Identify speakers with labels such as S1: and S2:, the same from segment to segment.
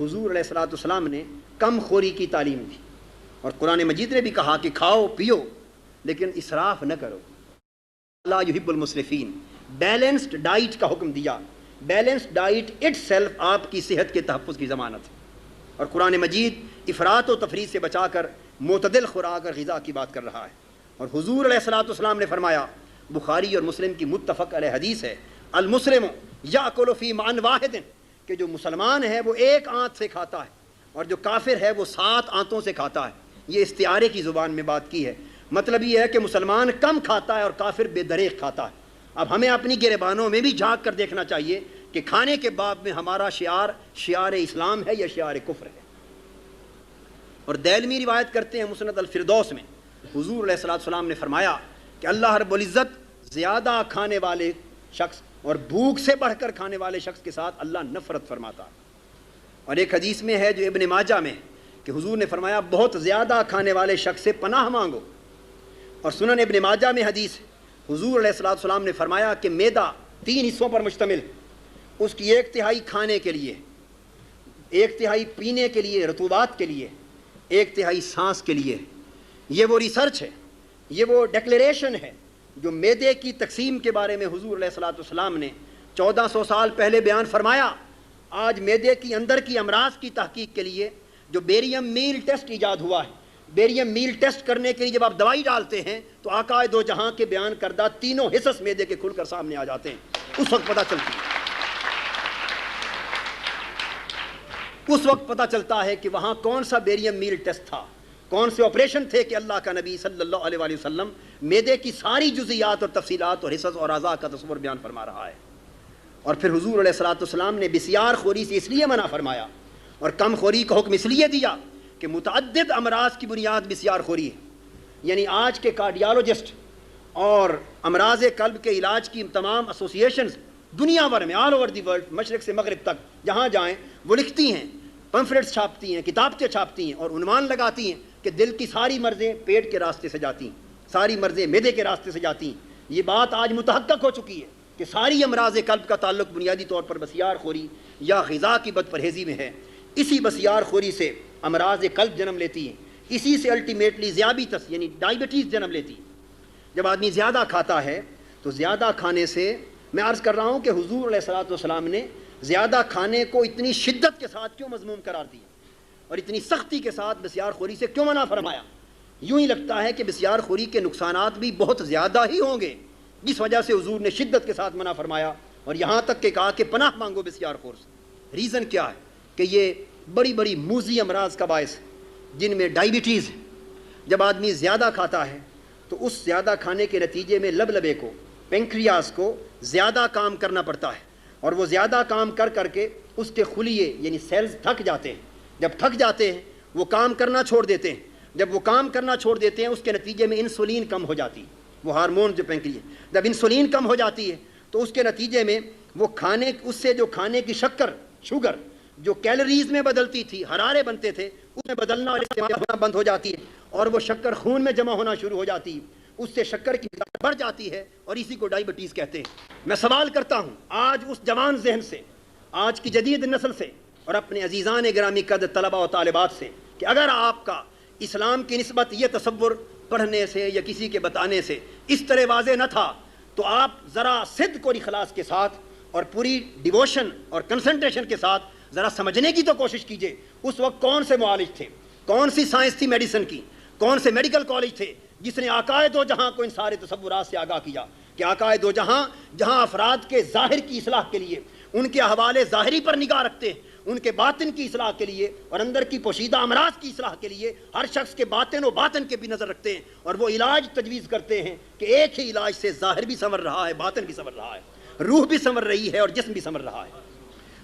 S1: حضور علیہ الصلوۃ والسلام نے کم خوری کی تعلیم دی، اور قرآن مجید نے بھی کہا کہ کھاؤ پیو لیکن اسراف نہ کرو، لا یحب المسرفین، بیلنسڈ ڈائٹ کا حکم دیا۔ بیلنسڈ ڈائٹ اٹ سیلف آپ کی صحت کے تحفظ کی ضمانت ہے، اور قرآن مجید افراط و تفریط سے بچا کر معتدل خوراک اور غذا کی بات کر رہا ہے۔ اور حضور علیہ الصلوۃ والسلام نے فرمایا، بخاری اور مسلم کی متفق علیہ حدیث ہے، المسلم یاکل فی معن واحد، کہ جو مسلمان ہے وہ ایک آنت سے کھاتا ہے اور جو کافر ہے وہ 7 آنتوں سے کھاتا ہے۔ یہ استعارے کی زبان میں بات کی ہے، مطلب یہ ہے کہ مسلمان کم کھاتا ہے اور کافر بے دریغ کھاتا ہے۔ اب ہمیں اپنی گریبانوں میں بھی جھانک کر دیکھنا چاہیے کہ کھانے کے باب میں ہمارا شعار اسلام ہے یا شعار کفر ہے۔ اور دیلمی روایت کرتے ہیں مسند الفردوس میں، حضور علیہ الصلوۃ والسلام نے فرمایا کہ اللہ رب العزت زیادہ کھانے والے شخص اور بھوک سے بڑھ کر کھانے والے شخص کے ساتھ اللہ نفرت فرماتا۔ اور ایک حدیث میں ہے جو ابن ماجہ میں کہ حضور نے فرمایا بہت زیادہ کھانے والے شخص سے پناہ مانگو۔ اور سنن ابن ماجہ میں حدیث حضور علیہ الصلوۃ والسلام نے فرمایا کہ معدہ 3 حصوں پر مشتمل، اس کی 1/3 کھانے کے لیے، 1/3 پینے کے لیے رطوبات کے لیے، 1/3 سانس کے لیے۔ یہ وہ ریسرچ ہے، یہ وہ ڈکلیریشن ہے جو معدے کی تقسیم کے بارے میں حضور علیہ الصلوۃ والسلام نے 1400 سال پہلے بیان فرمایا۔ آج معدے کی اندر کی امراض کی تحقیق کے لیے جو بیریم میل ٹیسٹ ایجاد ہوا ہے، بیریم میل ٹیسٹ کرنے کے لیے جب آپ دوائی ڈالتے ہیں تو آقا دو جہاں کے بیان کردہ تینوں حصص معدے کے کھل کر سامنے آ جاتے ہیں۔ اس وقت پتہ چلتا ہے کہ وہاں کون سا بیریم میل ٹیسٹ تھا، کون سے آپریشن تھے کہ اللہ کا نبی صلی اللہ علیہ وآلہ وسلم معدے کی ساری جزیات اور تفصیلات اور حصص اور اعضاء کا تصور بیان فرما رہا ہے۔ اور پھر حضور علیہ الصلوۃ والسلام نے بسیار خوری سے اس لیے منع فرمایا اور کم خوری کا حکم اس لیے دیا کہ متعدد امراض کی بنیاد بسیار خوری ہے۔ یعنی آج کے کارڈیالوجسٹ اور امراض قلب کے علاج کی تمام ایسوسیشنز دنیا بھر میں، آل اوور دی ورلڈ، مشرق سے مغرب تک جہاں جائیں وہ لکھتی ہیں، پمفلیٹس چھاپتی ہیں، کتابیں چھاپتی ہیں اور عنوان لگاتی ہیں کہ دل کی ساری مرضیں پیٹ کے راستے سے جاتی ہیں، ساری مرضیں معدے کے راستے سے جاتی ہیں۔ یہ بات آج متحقق ہو چکی ہے کہ ساری امراض قلب کا تعلق بنیادی طور پر بسیار خوری یا غذا کی بد پرہیزی میں ہے۔ اسی بسیار خوری سے امراض قلب جنم لیتی ہیں، اسی سے الٹیمیٹلی ذیابیطس یعنی ڈائبٹیز جنم لیتی ہے۔ جب آدمی زیادہ کھاتا ہے تو زیادہ کھانے سے، میں عرض کر رہا ہوں کہ حضور علیہ الصلوۃ والسلام نے زیادہ کھانے کو اتنی شدت کے ساتھ کیوں مذموم قرار دیا اور اتنی سختی کے ساتھ بسیار خوری سے کیوں منع فرمایا؟ یوں ہی لگتا ہے کہ بسیار خوری کے نقصانات بھی بہت زیادہ ہی ہوں گے، جس وجہ سے حضور نے شدت کے ساتھ منع فرمایا اور یہاں تک کہ کہا کہ پناہ مانگو بسیار خور سے۔ ریزن کیا ہے؟ کہ یہ بڑی بڑی موذی امراض کا باعث ہے، جن میں ڈائبٹیز ہے۔ جب آدمی زیادہ کھاتا ہے تو اس زیادہ کھانے کے نتیجے میں لبلبے کو، پینکریاس کو زیادہ کام کرنا پڑتا ہے، اور وہ زیادہ کام کر کر کے اس کے خلیے یعنی سیلز تھک جاتے ہیں۔ جب تھک جاتے ہیں وہ کام کرنا چھوڑ دیتے ہیں، جب وہ کام کرنا چھوڑ دیتے ہیں اس کے نتیجے میں انسولین کم ہو جاتی ہے، وہ ہارمون جو پینکریاس، جب انسولین کم ہو جاتی ہے تو اس کے نتیجے میں وہ اس سے جو کھانے کی شوگر جو کیلوریز میں بدلتی تھی، حرارے بنتے تھے، اس میں بدلنا ہونا بند ہو جاتی ہے اور وہ شکر خون میں جمع ہونا شروع ہو جاتی ہے، اس سے شکر کی مقدار بڑھ جاتی ہے اور اسی کو ڈائبٹیز کہتے ہیں۔ میں سوال کرتا ہوں آج اس جوان ذہن سے، آج کی جدید نسل سے اور اپنے عزیزان گرامی قدر طلباء و طالبات سے کہ اگر آپ کا اسلام کی نسبت یہ تصور پڑھنے سے یا کسی کے بتانے سے اس طرح واضح نہ تھا تو آپ ذرا صدق اور اخلاص کے ساتھ اور پوری ڈیووشن اور کنسنٹریشن کے ساتھ ذرا سمجھنے کی تو کوشش کیجئے اس وقت کون سے معالج تھے، کون سی سائنس تھی میڈیسن کی، کون سے میڈیکل کالج تھے جس نے آقائے دو جہاں کو ان سارے تصورات سے آگاہ کیا کہ آقائے دو جہاں جہاں افراد کے ظاہر کی اصلاح کے لیے ان کے احوال ظاہری پر نگاہ رکھتے ہیں، ان کے باطن کی اصلاح کے لیے اور اندر کی پوشیدہ امراض کی اصلاح کے لیے ہر شخص کے باطن و باطن کے بھی نظر رکھتے ہیں اور وہ علاج تجویز کرتے ہیں کہ ایک ہی علاج سے ظاہر بھی سنور رہا ہے، باطن بھی سنور رہا ہے، روح بھی سنور رہی ہے اور جسم بھی سنور رہا ہے۔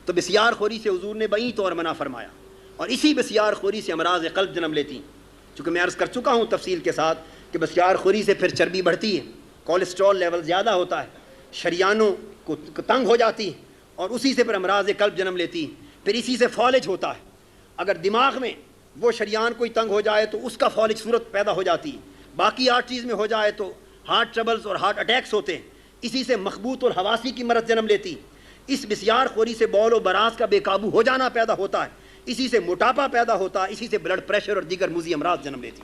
S1: تو بسیار خوری سے حضور نے بئی طور منع فرمایا اور اسی بسیار خوری سے امراض قلب جنم لیتی ہیں۔ چونکہ میں عرض کر چکا ہوں تفصیل کے ساتھ کہ بسیار خوری سے پھر چربی بڑھتی ہے، کولیسٹرول لیول زیادہ ہوتا ہے، شریانوں کو تنگ ہو جاتی ہے اور اسی سے پھر امراض قلب جنم لیتی ہے، پھر اسی سے فالج ہوتا ہے۔ اگر دماغ میں وہ شریان کوئی تنگ ہو جائے تو اس کا فالج صورت پیدا ہو جاتی ہے، باقی آرٹریز میں ہو جائے تو ہارٹ ٹربلز اور ہارٹ اٹیکس ہوتے ہیں، اسی سے مخبوط اور حواسی کی مرض جنم لیتی ہے۔ اس بسیار خوری سے بول و براز کا بے قابو ہو جانا پیدا ہوتا ہے، اسی سے موٹاپا پیدا ہوتا، اسی سے بلڈ پریشر اور دیگر موذی امراض جنم لیتی.